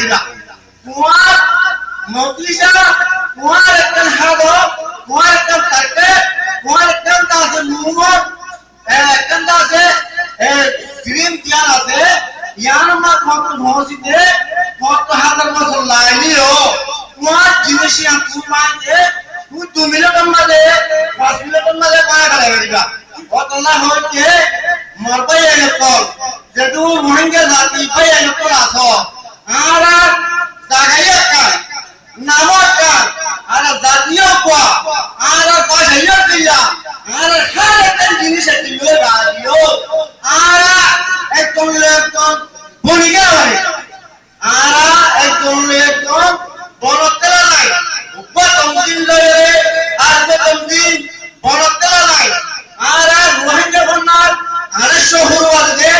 দিবা কুয়ার মকলিসা কুয়ার একজন হাদ কুয়ার একজন তাকে কুয়ার একজন আছে নুমত একজন আছে গ্রিন টিয়ার আছে ইয়ার মা কত মসজিদে কত হাজার বছর লাইলিও কুয়ার জিনিসিয়া কুমাইতে তুই 2 মিনিটের মাঝে 5 মিনিটের মাঝে পায়া খালাই দিবা কতলা হইছে মরবাই এনে কল যেটু রোহিঙ্গা জাতি ভাই এনে কল আছো আর জাগাইয়া কার নামক কার আর জাতীয় কোয়া আর পয়সা দিয়া আর খালে তেল জিনিস দিও রাদিও আর একজন বনিগা হয় আর একজন বনতেলা নাই উপা তমদিন লয়ে আর তমদিন বনতেলা নাই আর রোহিঙ্গা বন্যার আর শহর আছে